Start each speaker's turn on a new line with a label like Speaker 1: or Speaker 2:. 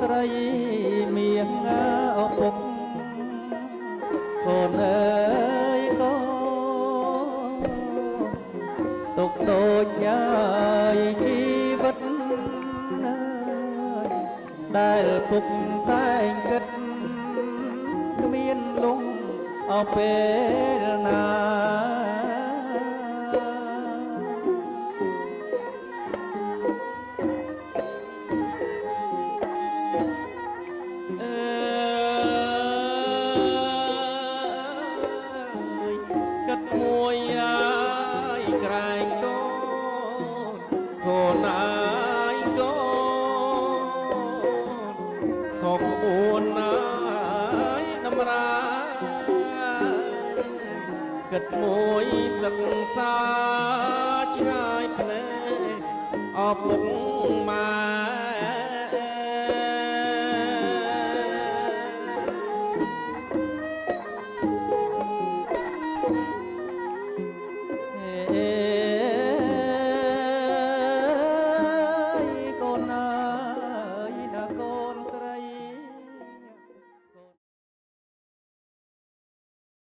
Speaker 1: ស្រីមានឪពុកកូនអើយកូនទុកតូចញ៉ាយជីវិតដែលពុកតែងគិតគ្មានលំអពេលណាគិតមួយអាយក្រែងកូនអាយកូនខកក្បួនអាយតម្រាគិតមួយសឹកសាឆ្ងាយភ្នែកអពុកម៉ា